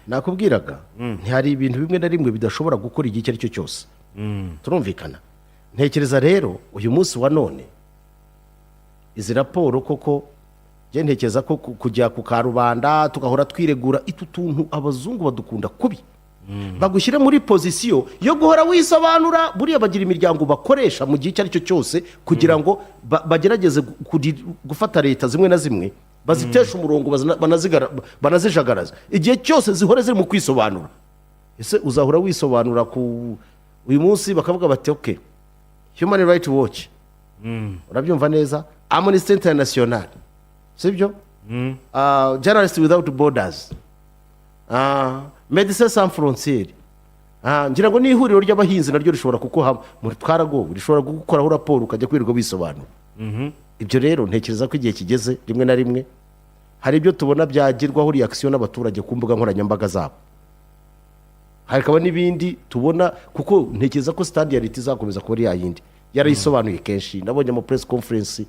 nakubwiraga ntihari ibintu bimwe na rimwe bidashobora gukora igihe icyo ari cyo cyose turumvikana. Ntekereza rero uyu munsi wa none izi raporo koko njye ntekereza ko kujya ku karubanda tugahora twiregura itu tuntu abazungu badukunda kubi bagushyire muri pozisiyo yo guhora wisobanura. Buriya bagira imiryango bakoresha mu gihe icyo ari cyo cyose kugira ngo bagerageze gufata leta zimwe na zimwe bazitesha umurongo banazijagaraza igihe cyose zihora ziri mu kwisobanura. Ese uzahora wisobanura ku uyu munsi bakavuga bati okay Human Rights Watch urabyumva neza, Amnesty International sibyo, Journalists Without Borders, Médecins Sans Frontières, ngira ngo ni ihuriro ry'abahinzi naryo rishobora kuko muri twaragowe rishobora gukoraho raporo ukajya kwirirwa bisobanura. Ibyo rero ntekereza ko igihe kigeze rimwe na rimwe hari ibyo tubona byagirwaho reaction n'abaturage ku mbuga nkoranyambaga zabo, hakaba n'ibindi tubona kuko ntekereza ko standard ya leta izakomeza kuba ya yindi yarayisobanuye kenshi. Nabonye mu press conference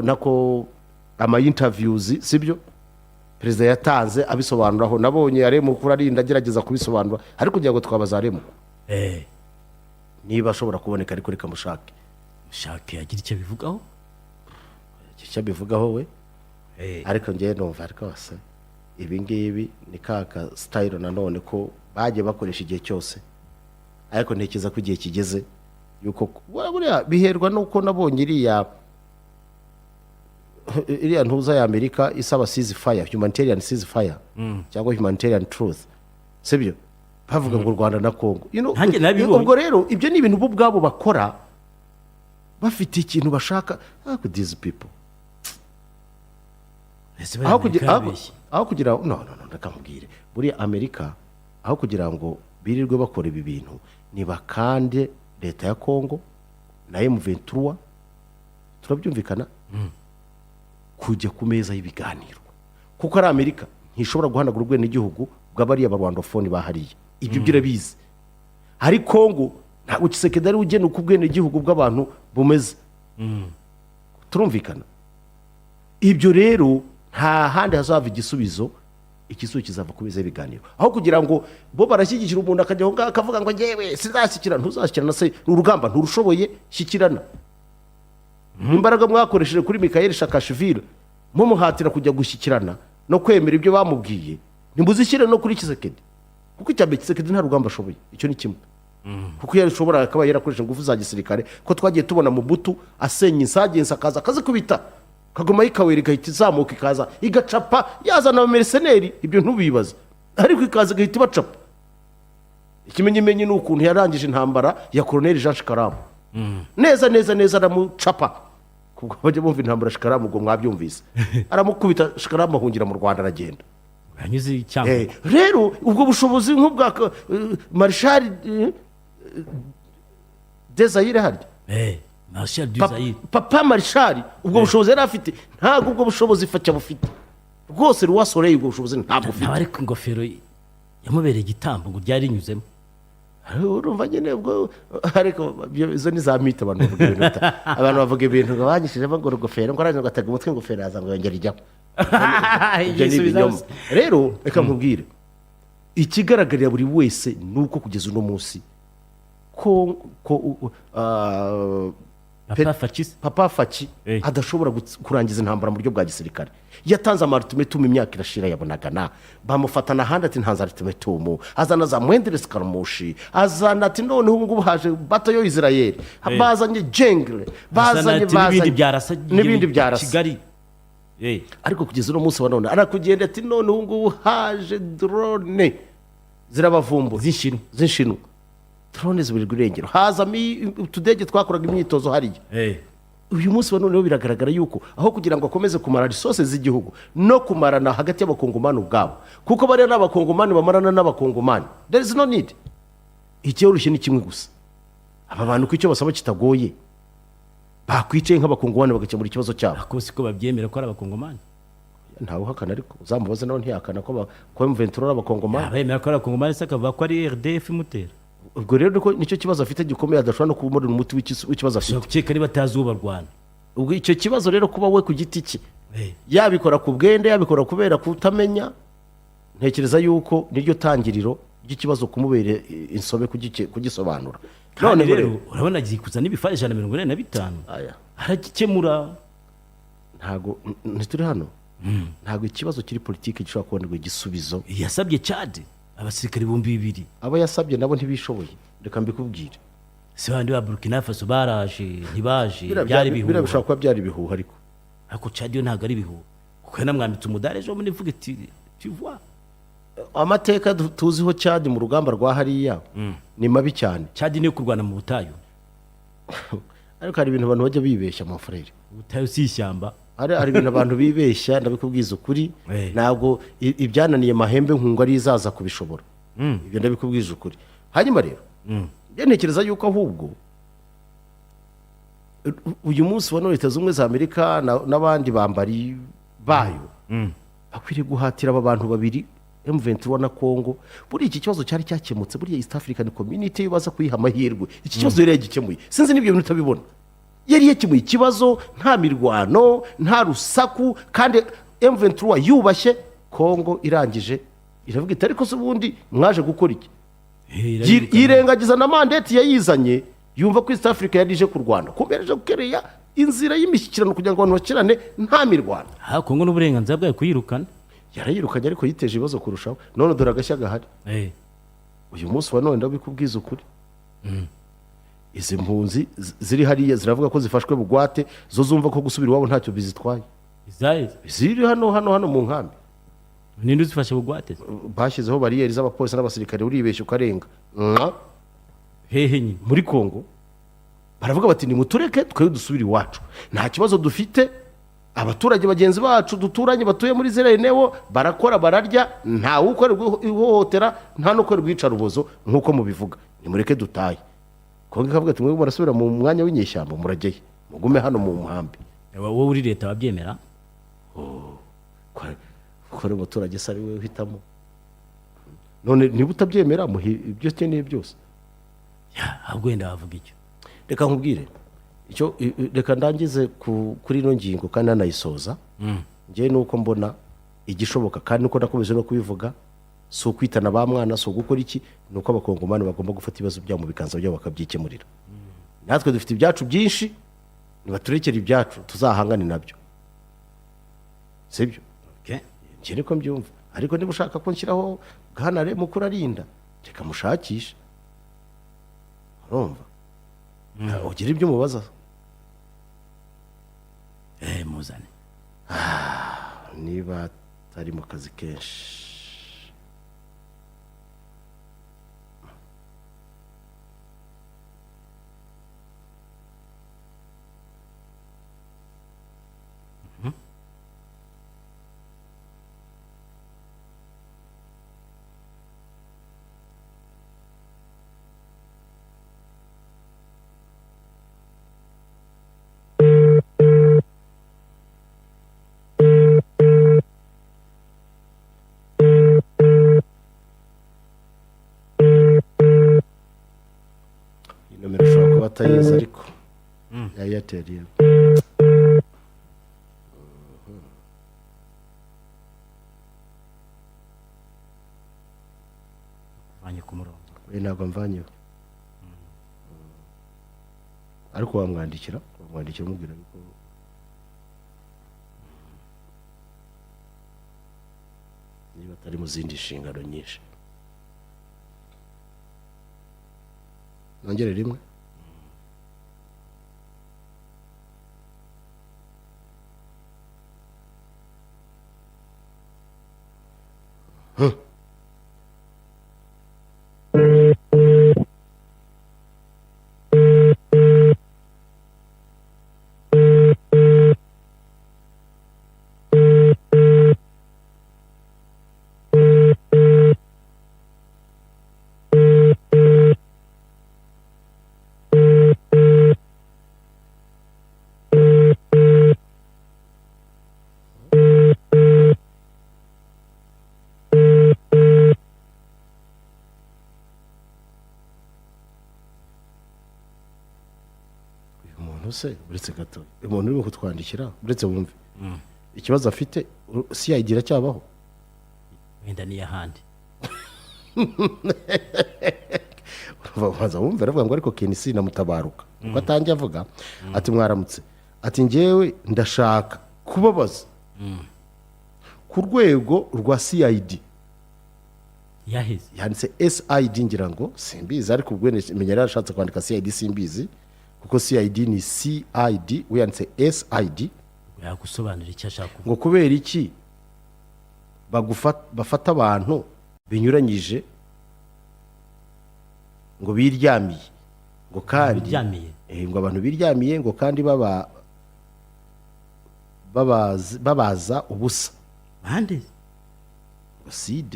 nako ama interviews sibyo perezida yatanze abisobanuraho, nabonye yaremo kuri arinda agerageza kubisobanura ariko kugira ngo twabazaremo niba ashobora kuboneka ariko reka mushake yagira icyo bivugaho we ariko ngiye numva rwose ibi ngibi ni kaka style nanone ko bagiye bakoresha igihe cyose, ariko ntekereza ko igihe kigeze yuko buriya biherwa nuko nabonye iriya ntuza ya Amerika isaba ceasefire, humanitarian ceasefire cyangwa humanitarian truth sibyo, bavuga ngo u Rwanda na Congo ubwo rero ibyo ni ibintu bo ubwabo bakora bafite ikintu bashaka ku these people aho kugira no ndakamubwire buriya Amerika aho kugira ngo birirwe bakora ibi bintu nibakande leta ya Congo na M23 turabyumvikana kujya ku meza y'ibiganiro, kuko ari Amerika ntishobora guhanagura ubwene igihugu bw'abariya barwandofoni bahariye ibyo byirabizi. Hari Congo ntabwo Tshisekedi ari ugena uko ubwene igihugu bw'abantu bumeze turumvikana. Ibyo rero nta handi hazava igisubizo kizava ku meza y'ibiganiro, aho kugira ngo bo barashyigikira umuntu akajyaho akavuga ngo ngewe sinzashyikirana. Ntuzashyikirana se urugamba nturushoboye shyikirana. Imbaraga mwakoresheje kuri Mikhail Saakashvili mumuhatira kujya gushyikirana no kwemera ibyo bamubwiye ntibuzishyire no kuri Tshisekedi, kuko icyabe Tshisekedi nta rugamba ashoboye. Icyo ni kimwe, kuko yarashobora akaba yarakoresha ingufu za gisirikare ko twagiye tubona mu butu asenya insagensa akaza kubita kagoma ikaweri gahita izamuka ikaza igacapa yazana abamerceneri. Ibyo ntubibaze ariko ikaza gahita ibacapa. Ikimenyimenyi ni ukuntu yarangije intambara ya Colonel Jean Shikaramu neza aramucapa, kubwo bajya bumva intambara Shikaramu ubwo mwabyumvise aramukubita Shikaramu ahungira mu Rwanda aragenda. Rero ubwo bushobozi nk'ubwa Marshal Desire harya Papa Marshal ubwo bushobozi yari afite ntabwo ubwo bushobozi Facha bufite rwose. Ruwasoreye ubwo bushobozi ntabwo ufite, ariko ingofero yamubereye igitambo ngo ryari rinyuzemo. Urumva nyine ubwo ariko izo ni za mita abantu bavuga ibintu abantu bavuga ibintu ngo banyishije ngo ingofero ngo aranje gatega umutwe ingofero yaza ngo yongera ijyaho. Rero reka nkubwire ikigaragarira buri wese nuko kugeza uno munsi ko Papa Faci adashobora kurangiza intambara mu buryo bwa gisirikare. Yatanze ultimatum imyaka irashira yabonagana bamufatana handi ati ntanza ultimatum azana za Mwendere Skaramushi azana ati none ubu ngubu haje bato yo Israel bazanye Jengle bazanye n'ibindi byarasa Kigali. Ariko kugeza uno munsi wa none arakugenda ati none ubu ngubu haje drone zirabavumbu z'Inshinwa drone zibirirwa irengero haza tudege twakoraga imyitozo hariya. Uyu munsi wa none biragaragara yuko aho kugira ngo akomeze kumara resources z'igihugu no kumarana hagati y'abakongomani ubwabo, kuko bari n'abakongomani bamarana n'abakongomani, there is no need. Icyoroshye ni kimwe gusa, aba bantu ko icyo basaba kitagoye bakwicaye nk'abakongomani bagakemura ikibazo cyabo. Ako siko babyemera ko ari abakongomani. Ntawe uhakana, ariko uzamubaze nawe ntiyakana ko M23 ari abakongomani. Abemera ko ari abakongomani se akavuga ko ari RDF imutera. Ubwo rero nicyo kibazo afite gikomeye adashobora no kumurira umuti w'ikibazo afite. Ukeka niba atazuba Rwanda. Ubwo icyo kibazo rero kuba we ku giti cye yabikora ku bwende yabikora kubera kutamenya ntekereza yuko niryo tangiriro ry'ikibazo kumubera insobe kugisobanura. none Noneho rero urabona agiye kuzana ibifa 145 aya aragikemura. ntago ntituri hano, ntago ikibazo kiri politiki gishobora kubonerwa igisubizo. yasabye Chad abasirikare 2,000 abo yasabye nabo ntibishoboye, reka mbikubwire. si bandi ba Burkina Faso baraje ntibaje, byari biriya bihuha. bishobora kuba byari ibihuha, ariko Chad yo ntabwo ari bihuha kuko yanamwambitse umudari ejo bundi mvuga ati tu vois amateka tuziho Chad mu rugamba rwa hariya ni mabi cyane. Chad niyo kurwana mu butayu. Ariko hari ibintu abantu bajya bibeshya mu frere. Ubutayu si ishyamba. Hari ibintu abantu bibeshya, ndabikubwiza ukuri. Ntabwo ibyananiye mahembe nkungu ari izaza kubishobora. Ibyo ndabikubwiza ukuri. Hanyuma rero ntekereza yuko ahubwo uyu munsi wa Leta z'Ubumwe za Amerika n'abandi bambari bayo bakwiriye guhatira aba bantu babiri, M23 na Congo. Buri iki kibazo cyari cyakemutse, buri East African Community yubaza kuyiha amahirwe. Iki kibazo yari yagikemuye. Sinzi n'ibyo bintu utabibona. Yari yakemuye ikibazo, nta mirwano, nta rusaku, kandi M23 yubashye. Congo irangije iravuga iti ariko se ubundi mwaje gukora iki? Yirengagiza na mandate yayizanye, yumva ko East Africa yarije kurwana, kumbereje gukereya inzira y'imishyikirano kugira ngo abantu bakirane nta mirwano. Kongo n'uburenganzira bwayo kuyirukana. Yarayirukanye ariko yiteje ibibazo kurushaho. None dore agashya gahari. Uyu munsi wa none ndabikubwiza ukuri. Izi mpunzi ziri hariya ziravuga ko zifashwe bugwate, zo zumva ko gusubira iwabo ntacyo bizitwaye. Ziri hano mu nkambi. Ninde uzifashe bugwate? Bashyizeho bariyeri z'abapolisi n'abasirikare, uribeshya ukarenga. Hehe nyine muri Kongo baravuga bati nimutureke twe dusubira iwacu, nta kibazo dufite. Abaturage bagenzi bacu duturanye batuye muri Zerenewo barakora bararya, nta ukorerwa ihohotera, nta no korerwa icarubozo nkuko mubivuga. Nimureke dutaye. Kongo ikavuga ati mwe murasubira mu mwanya w'inyeshyamba, murageye mugume hano mu muhambi. Wowe uri leta babyemera? Kore umuturage sari we uhitamo. None niba utabyemera muhi ibyo cyene byose. Ahubwo wenda wavuga icyo. Reka nkubwire icyo, reka ndangize kuri ino ngingo kandi nanayisoza. Ngiye nuko mbona igishoboka kandi nuko nakomeje no kubivuga, so kwitana ba mwana, so gukora iki, nuko abakongomani bagomba gufata ibibazo byabo mu bikanza byabo bakabyikemurira. Natwe dufite ibyacu byinshi, nibaturekera ibyacu tuzahangane nabyo. Sibyo? Ngiye niko mbyumva. Ariko niba ushaka ko nshyiraho Bwanare mukuru arinda, reka mushakishe. Urumva? Ugira ibyo mubaza. Muzane. Niba atari mu kazi kenshi. Nomero ushobora kuba atayizi ariko ya Airtel yego. Vanye ku murongo. Ntabwo mvanyeho. Ariko wamwandikira umubwira yuko niba atari mu zindi nshingano nyinshi. Nongere rimwe. Se uretse gato umuntu uri kutwandikira uretse wumve ikibazo afite si yagira cyabaho. wenda n'iy'ahandi. baza wumva aravuga ngo ariko kenisi na mutabaruka ubwo atangiye avuga ati mwaramutse ati njyewe ndashaka kubabaza ku rwego rwa CID yaheze yanditse SID ngira ngo simbizi ariko ubwo menya yarashatse kwandika CID simbizi kuko CID ni CID we yanditse SID yagusobanurira icyo ashaka kuvuga. ngo kubera iki bafata abantu binyuranyije ngo biryamiye ngo kandi Biryamiye? ngo abantu biryamiye ngo kandi babaza ubusa bande SID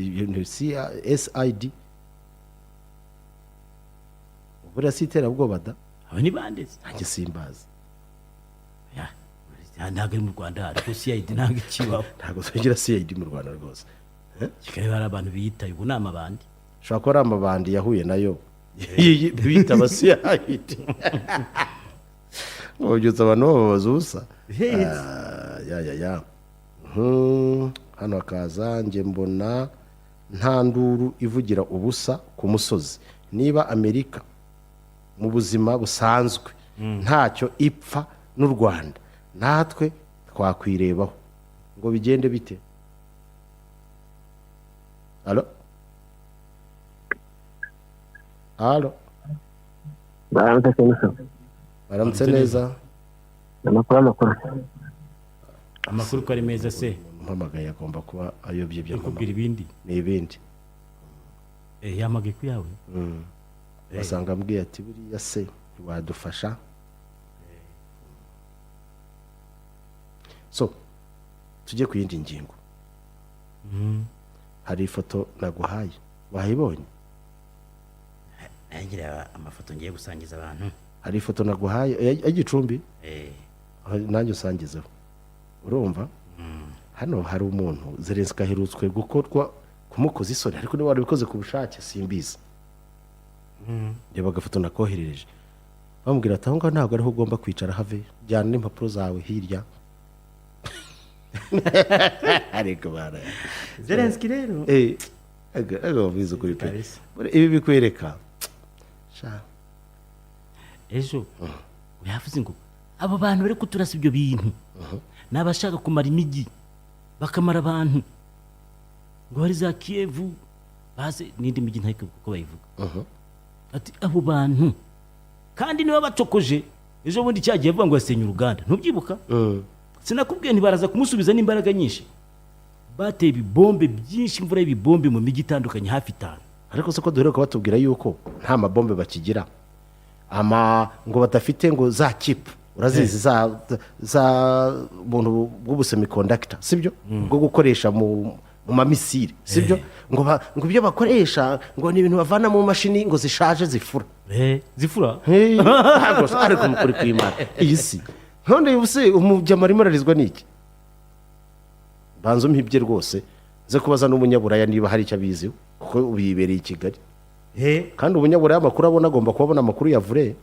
buriya si iterabwoba da aba ni bande nanjye simbazi ntabwo ari mu Rwanda ariko CID ntabwo ikibaho. ntabwo tugira CID mu Rwanda rwose kigali hari abantu biyitaye ubu ni amabandi. ushobora kuba ari amabandi yahuye nayo bita aba CID ubyutse abantu bababaza ubusa hano hakaza njye mbona nta nduru ivugira ubusa ku musozi niba Amerika mu buzima busanzwe ntacyo ipfa n'u Rwanda natwe twakwirebaho ngo bigende bite. Alo alo baramutse neza amakuru ko ari meza se mpamagaye agomba kuba ayobye kubwira ibindi ni ibindi yamagaye ku yawe basanga ambwiye ati buriya se wadufasha so tujye ku yindi ngingo. hari ifoto naguhaye wayibonye? ngira amafoto ngiye gusangiza abantu. hari ifoto naguhaye y'igicumbi nanjye usangizeho urumva. hano hari umuntu Zelensky aherutswe gukorwa kumukoza isoni ariko niba warabikoze ku bushake simbizi. reba agafoto nakoherereje bamubwira ati aho ngaho ntabwo ariho ugomba kwicara have jyana n'impapuro zawe hirya. ariko bara Zelensky rero bizo kuri ibi bikwereka ejo yavuze ngo abo bantu bari kuturasa ibyo bintu ni abashaka kumara imijyi bakamara abantu ngo hari za Kievu baze n'indi mijyi ntayiko kuko bayivuga ati abo bantu kandi niba bacokoje ejo bundi cyagiye avuga ngo yasenye uruganda ntubyibuka? sinakubwiye ntibaraza kumusubiza n'imbaraga nyinshi bateye ibibombe byinshi imvura y'ibibombe mu mijyi itandukanye hafi 5. ariko se ko duheruka batubwira yuko nta mabombe bakigira ngo badafite ngo za chip urazizi za buntu bw'ubusemiconductor sibyo bwo gukoresha mu mamisire sibyo ngo ibyo bakoresha ngo ni ibintu bavana mu mashini ngo zishaje zifura zifura ariko mukuri kw'Imana iyi si none ubuse umujyama arimo ararizwa n'iki? banza umhibye rwose ze kubaza n'umunyaburaya niba hari icyo abiziho kuko ubibereye i Kigali kandi umunyaburaya amakuru abona agomba kubona amakuru ya vrai.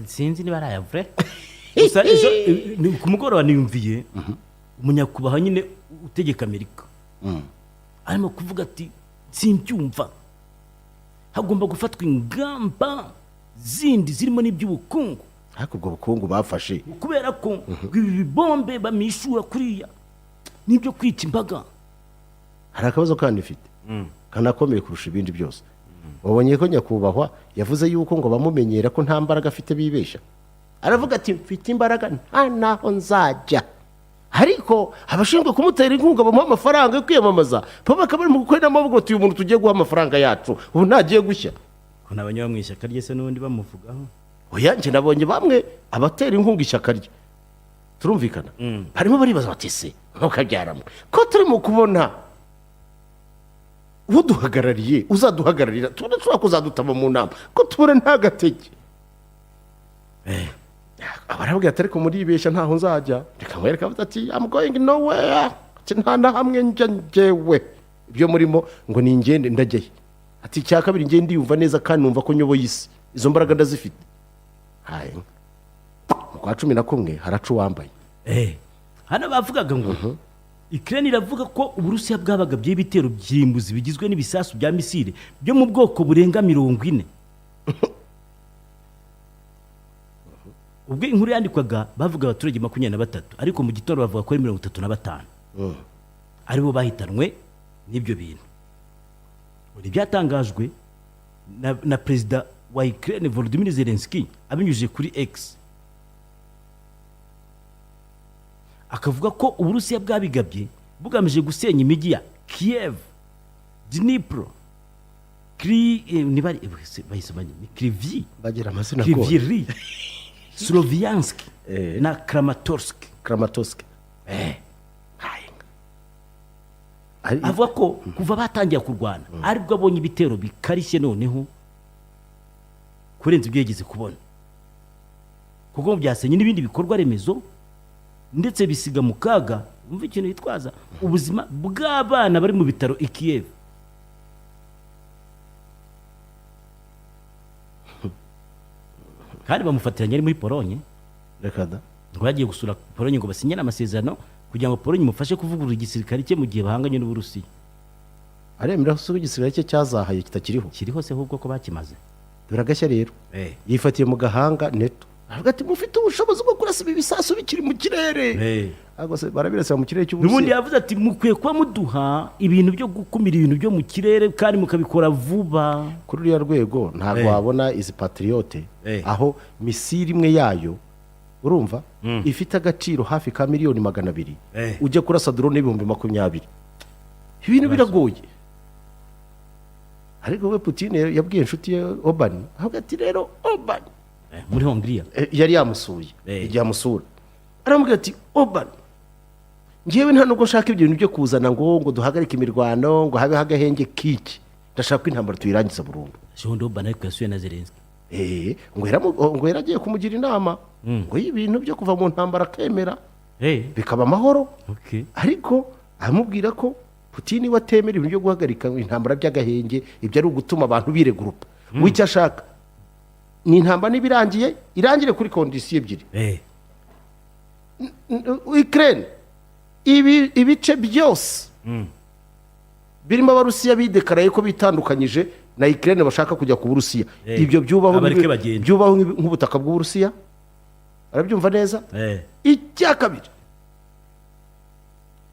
sinzi niba ari aya vrai gusa ejo ku mugoroba niyumviye umunyakubaha nyine utegeka Amerika arimo kuvuga ati simbyumva hagomba gufatwa ingamba zindi zirimo n'iby'ubukungu ariko ubwo bukungu bafashe kubera ko ibi bibombe bamishura kuriya nibyo kwita imbaga. hari akabazo kandi ifite kanakomeye kurusha ibindi byose. wabonye ko nyakubahwa yavuze yuko ngo bamumenyera ko nta mbaraga afite bibesha aravuga ati mfite imbaraga nta naho nzajya ariko abashinzwe kumutera inkunga bamuha amafaranga yo kwiyamamaza bakaba bari mu gukora n'amaboko ati uyu muntu tugiye guha amafaranga yacu ubu ntagiye gushya ko nabonye mu ishyaka rye se n'ubundi bamuvugaho. oya njye nabonye bamwe abatera inkunga ishyaka rye turumvikana barimo baribaza bati se ntukabyaramwe ko turimo kubona uduhagarariye uzaduhagararira tubona tuba kuzadutama mu nama ko tubona nta gatege abarabwira ati ariko muribeshya ntaho nzajya reka mwereka ati I'm going nowhere nta na hamwe njyewe ibyo murimo ngo ni ingende ndajyayo ati icya kabiri ngende ndiyumva neza kandi numva ko nyoboye isi izo mbaraga ndazifite. mu kwa 11 haraca uwambaye hano bavugaga ngo Ukraine iravuga ko Uburusiya bwabagabye ibitero byimbuzi bigizwe n'ibisasu bya misile byo mu bwoko burenga 40. Ubwo inkuru yandikwaga bavuga abaturage 23 ariko mu gitondo bavuga ko ari 35 aribo bahitanwe n'ibyo bintu. Uri byatangajwe na perezida wa Ukraine Volodymyr Zelensky abinyujije kuri X. Akavuga ko Uburusiya bwabigabye bugamije gusenya imijyi ya Kiev, Dnipro, Kryvyi, bagira amazina ko Kryvyi, Sloviansk na Kramatorsk. Avuga ko kuva batangiye kurwana aribwo abonye ibitero bikarishye noneho kurenza ibyo yigeze kubona, kuko byasenye n'ibindi bikorwa remezo ndetse bisiga mu kaga umva ikintu yitwaza ubuzima bw'abana bari mu bitaro i Kiev. Kandi bamufatiranye ari muri Polonye, reka da ngo yagiye gusura Polonye ngo basinyane amasezerano kugira ngo Polonye imufashe kuvugurura igisirikare cye mu gihe bahanganye n'Uburusiya. aremera ko igisirikare cye cyazahaye kitakiriho, Kiriho se ahubwo ko bakimaze. biragashya rero. Yifatiye mu gahanga neto avuga ati mufite ubushobozi bwo kurasa ibi bisasu bikiri mu kirere. Ahubwo se barabirasa mu kirere cy'Uburusiya. Nubundi yavuze ati mukwiye kuba muduha ibintu byo gukumira ibintu byo mu kirere kandi mukabikora vuba. Kuri uriya rwego ntabwo wabona izi patriote aho misiri imwe yayo urumva ifite agaciro hafi ka miliyoni 200 ujya kurasa drone n'ibihumbi 20. Ibintu biragoye. Ariko we Putin yabwiye inshuti ye Oban avuga ati rero Oban muri Hongria yari yamusuye igihe amusura aramubwira ati Oban ngewe nta nubwo nshaka ibyo bintu byo kuzana ngo duhagarike imirwano ngo habe hagahenge kiki, ndashaka ko intambara tuyirangiza burundu. Jondo Oban ariko yasuye na Zelensky ngo yaragiye kumugira inama ngo ibintu byo kuva mu ntambara akemera bikaba amahoro. Ariko amubwira ko Putin watemera ibintu byo guhagarika intambara by'agahenge, ibyo ari ugutuma abantu biregurupa. Wicyo ashaka ni intambara nibirangiye irangire kuri kondisiyo ebyiri. Ukraine ibice byose birimo Abarusiya bidekaraye ko bitandukanyije na Ukraine bashaka kujya ku Burusiya, ibyo byubaho nk'ubutaka bw'Uburusiya. Arabyumva neza. Icya kabiri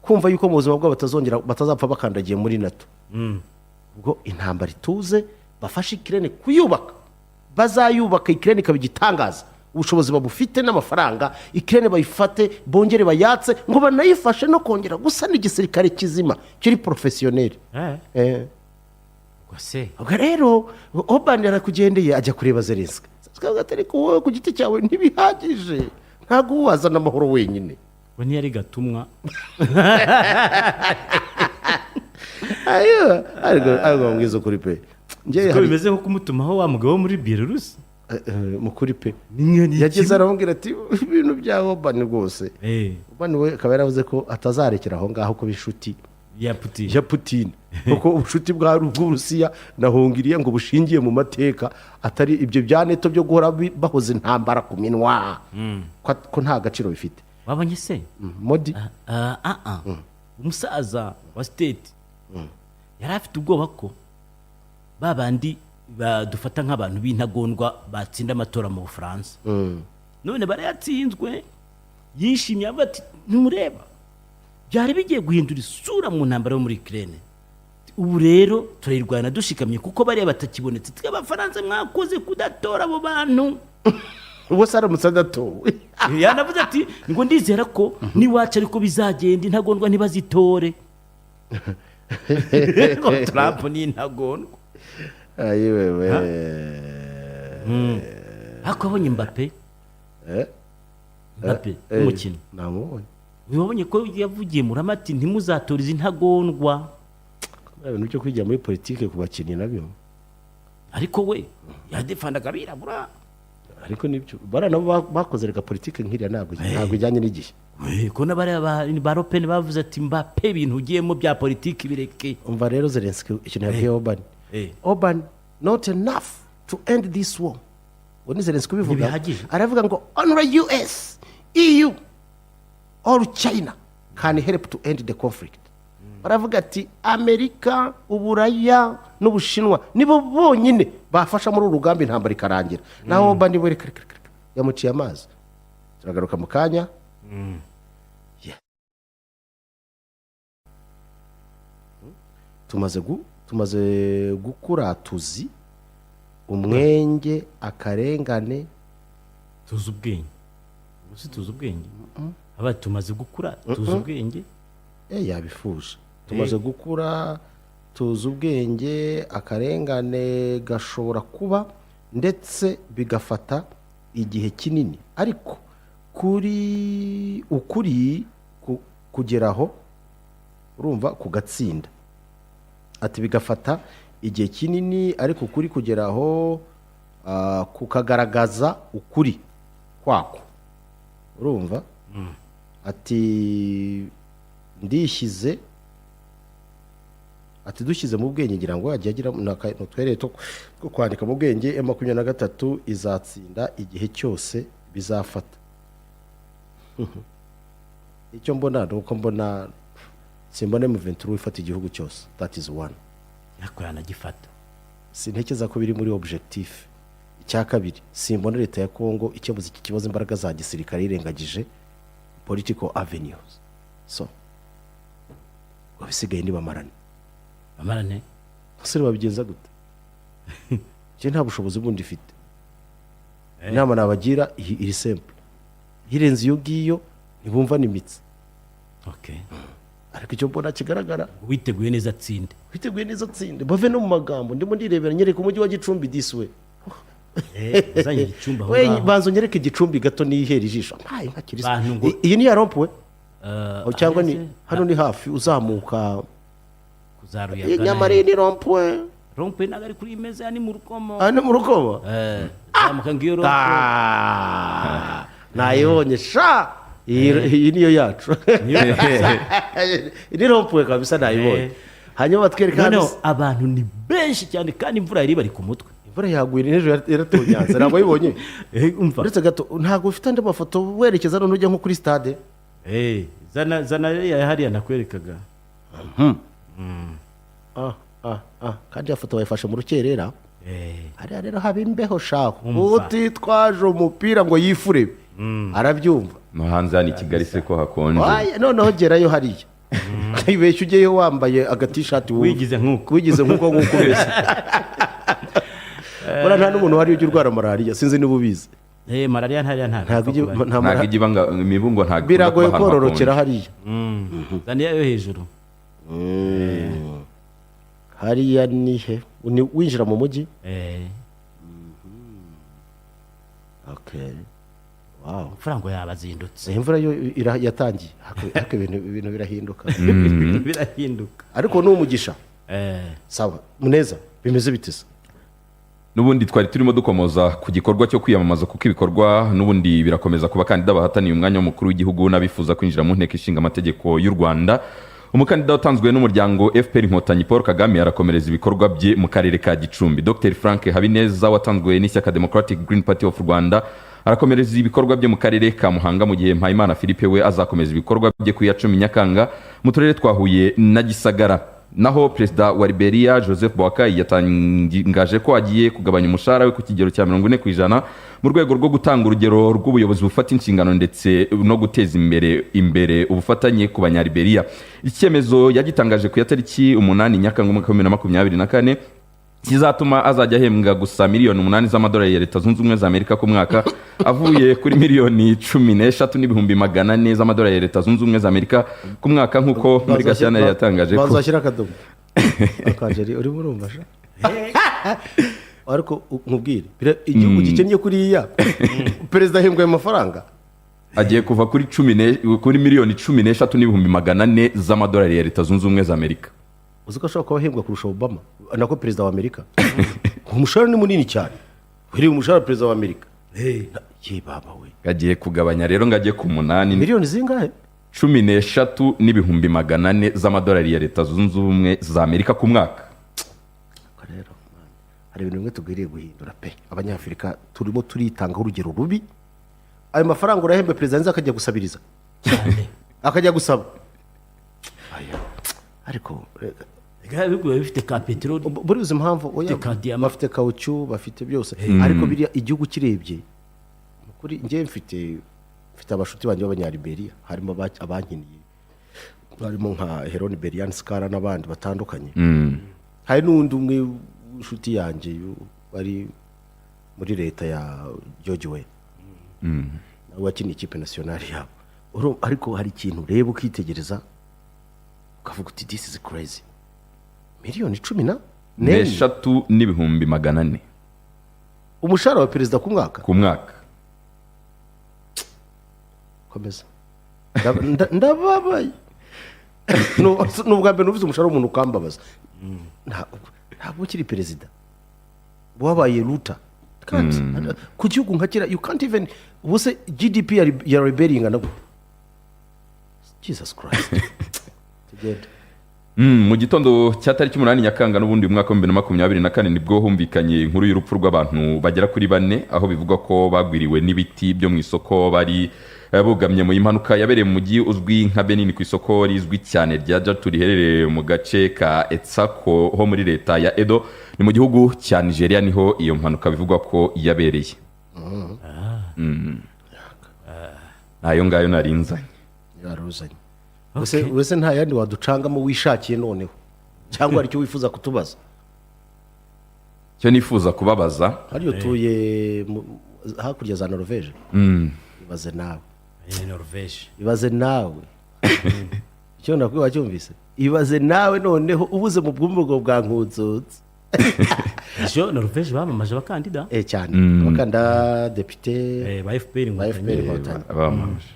kumva yuko mu buzima bwabo batazapfa bakandagiye muri NATO. Ubwo intambara ituze bafashe Ukraine kuyubaka, bazayubaka Ukraine ikaba igitangaza, ubushobozi babufite n'amafaranga Ukraine bayifate bongere bayatse ngo banayifashe no kongera gusana igisirikare kizima kiri professionnel. Ubwo rero Oban yarakugendeye ajya kureba Zelensky. Ariko wowe ku giti cyawe ntibihagije, ntabwo wazana amahoro wenyine. We ntiyari gatumwa. Ariko mwizo kuri pe ko bimeze nko kumutumaho wa mugabo muri Belarus mukuri pe yageze aramubwira ati ibintu bya Oban rwose. Oban we akaba yaravuze ko atazarekera aho ngaho kuba inshuti ya Putin kuko ubushuti bw'Uburusiya na Hongiriya ngo bushingiye mu mateka atari ibyo bya NATO byo guhora bahoze intambara ku minwa ko nta gaciro bifite. Wabonye se Modi umusaza wa state yari afite ubwoba ko babandi badufata nk'abantu b'intagondwa batsinda amatora mu Bufaransa. None barayatsinzwe yishimye avuga ati ntumureba byari bigiye guhindura isura mu ntambara yo muri Ukraine. Ubu rero turayirwana dushikamye kuko bariya batakibonetse, twe Abafaransa mwakoze kudatora abo bantu. Uwo saramutse adatowe yanavuze ati ngo ndizera ko niwacu ariko bizagenda intagondwa ntibazitore. Trump ni intagondwa. Ayiwewe ariko abonye Mbappe umukino namubonye, wabonye ko yavugiye muri amati ntimuzatorize intagondwa. ibintu byo kwijya muri politike ku bakinnyi nabyo, ariko we yadefandaga abirabura. Ariko nibyo nabo bakoze reka politike nk'iriya ntabwo ijyanye n'igihe. Ko n'abariya ba Le Pen bavuze ati Mbappe ibintu ugiyemo bya politike bireke. Umva rero Zelensky ikintu yabwiye Oban, Oban not enough to end this war. Woni Zelensky bivuga aravuga ngo honor US, EU or China can help to end the conflict. Baravuga ati Amerika, Uburaya n'Ubushinwa nibo bonyine bafasha muri urugamba intambara ikarangira. Naho bandi bo yamuciye amazi. Turagaruka mu kanya. Tumaze gukura tuzi umwenge, akarengane, tuzi ubwenge. Uzi tuzi ubwenge. Aba tumaze gukura tuzi ubwenge. Yabifuje. Tumaze gukura tuzi ubwenge, akarengane gashobora kuba ndetse bigafata igihe kinini, ariko kuri ukuri kugeraho urumva kugatsinda. Ati bigafata igihe kinini ariko ukuri kugeraho kukagaragaza ukuri kwako, urumva. Ati ndishyize, ati dushyize mu bwenge ngira ngo ajya agira n'utwerere two kwandika mu bwenge. M23 izatsinda igihe cyose bizafata. Icyo mbona nuko mbona simbone M23 ifata igihugu cyose. That is one. Yakorana gifata. Sintekeza ko biri muri objectif. Icya kabiri, simbona leta ya Kongo icyabuze iki kibazo imbaraga za gisirikare irengagije political avenues. So wabisigaye ndi bamarane. Bamarane? Sire babigenza gute? Je nta bushobozi bundi ifite. Inama nabagira iri simple. Hirenze iyo giyo nibumva nimitsi. Okay. Ariko icyo mbona kigaragara witeguye neza tsinde. Witeguye neza tsinde. Bave no mu magambo ndimo ndirebera nyereka umujyi wa Gicumbi this way. Uzanye Gicumbi aho. We banzo nyereke Gicumbi gato nihera ijisho. Mpaye nka kirisa. Iyi ni ya rompwe. Cyangwa ni hano ni hafi uzamuka kuzaruya. Nyamare ni rompwe. Rompwe nagari kuri imeza yani mu rukomo. Ani mu rukomo? Amuka ngiyo rompwe. Nayibonye sha. Iyi niyo yacu. Ni rompwe kabisa nayibonye. Hanyuma batwereka hano abantu ni benshi cyane kandi imvura yari bari ku mutwe. Imvura yaguye n'ejo yaratonyanze ntabwo yibonye. Umva. Uretse gato ntabwo ufite andi mafoto werekeza none ujya nko kuri stade. Zana ya hariya nakwerekaga. Kandi yafoto bayifashe mu rukerera. Hariya rero haba imbeho shako. Utitwaje umupira ngo yifure. Arabyumva. No hanze hano i Kigali se ko hakonje. Noneho gerayo hariya. Ibeshye ugeyeyo wambaye agatishati wigize nk'uko wese. Bora nta n'umuntu wari ujya urwara malaria sinzi niba ubizi. Malaria ntabwo igibanga imibungo ntabwo biragoye kororokera hariya. Zaniya yo hejuru. Hariya nihe winjira mu mujyi. Okay. Wow. Frango yabazindutse. Imvura yo yatangiye. Hako ibintu birahinduka. Birahinduka. Ariko n'umugisha. Sawa. Muneza bimeze bitese. Nubundi twari turimo dukomoza ku gikorwa cyo kwiyamamaza kuko ibikorwa nubundi birakomeza kuba kandida bahataniye umwanya w'umukuru w'igihugu n'abifuza kwinjira mu nteko ishinga amategeko y'u Rwanda. Umukandida watanzwe n'umuryango FPR Inkotanyi Paul Kagame arakomereza ibikorwa bye mu karere ka Gicumbi. Dr Frank Habineza watanzwe n'ishyaka Democratic Green Party of Rwanda arakomereza ibikorwa bye mu karere ka Muhanga, mu gihe Mpayimana Philippe we azakomeza ibikorwa bye ku ya 10 Nyakanga mu turere twahuye na Gisagara. Naho Perezida wa Liberia Joseph Boakai yatangaje ko agiye kugabanya umushahara we ku kigero cya 40% mu rwego rwo gutanga urugero rw'ubuyobozi bufata inshingano ndetse no guteza imbere ubufatanye ku banyaliberia. Icyemezo yagitangaje ku ya tariki 8 Nyakanga 2024 kizatuma azajya ahembwa gusa miliyoni 8 z'amadolari ya Leta Zunze Ubumwe za Amerika ku mwaka avuye kuri miliyoni 13,400 z'amadolari ya Leta Zunze Ubumwe za Amerika ku mwaka nk'uko muri Gashyantare yatangaje ko bazashyira akadomo akajeri uri murumva sha. Ariko nkubwire igihugu gikennye kuriya perezida ahembwa ayo mafaranga agiye kuva kuri miliyoni 13,400 z'amadolari ya Leta Zunze Ubumwe za Amerika. Uzi ko ashobora kuba ahembwa kurusha Obama nako perezida wa Amerika. Umushahara ni munini cyane. Wiri umushahara perezida wa Amerika. Baba we. Gagiye kugabanya rero ngagiye ku 8 miliyoni zingahe? 13,400 z'amadolari ya Leta Zunze Ubumwe za Amerika ku mwaka. Rero hari ibintu bimwe tugwiriye guhindura pe. Abanyafrika turimo turitanga urugero rubi. Ayo mafaranga urahembe perezida nza akajya gusabiriza. Akajya gusaba. ariko ibihugu biba bifite ka peteroli buri uzi impamvu oya, Bafite ka diyama. bafite kawucu bafite byose ariko biriya igihugu kirebye kuri njye mfite abashuti banjye b'abanyariberiya harimo abankiniye harimo nka Heroni Berian Skara n'abandi batandukanye hari n'undi umwe inshuti yanjye bari muri leta ya George Weah nawe wakiniye ikipe nationale yabo ariko hari ikintu ureba ukitegereza ukavuga uti this is crazy miliyoni 14 n'eshatu,400,000 umushahara wa perezida ku mwaka ku mwaka. komeza ndababaye n'ubwa mbere nuvuze umushahara w'umuntu ukambabaza ntabwo ukiri perezida wabaye ruta kandi ku gihugu nka kera you can't even ubuse GDP ya rebelling nabwo Jesus Christ tugenda mu gitondo cya tariki 8 Nyakanga n'ubundi mu mwaka wa 2024 nibwo humvikanye inkuru y'urupfu rw'abantu bagera kuri 4 aho bivugwa ko bagwiriwe n'ibiti byo mu isoko bari bugamye mu impanuka yabereye mu mujyi uzwi nka Benin ku isoko rizwi cyane rya Jatu riherereye mu gace ka Etsako ho muri leta ya Edo ni mu gihugu cya Nigeria niho iyo mpanuka bivugwa ko yabereye. Nayo ngayo narinzanye yaruzanye wese nta yandi waducangamo wishakiye noneho cyangwa aricyo wifuza kutubaza cyo nifuza kubabaza hariyo tuye hakurya za Norvège ibaze nawe Norvège ibaze nawe icyo nakwiye wacyumvise ibaze nawe noneho ubuze mu bwumvugo bwa nkutsutse ejo Norvège bamamaje abakandida cyane abakandida depite ba FPR inkotanyi bamamaje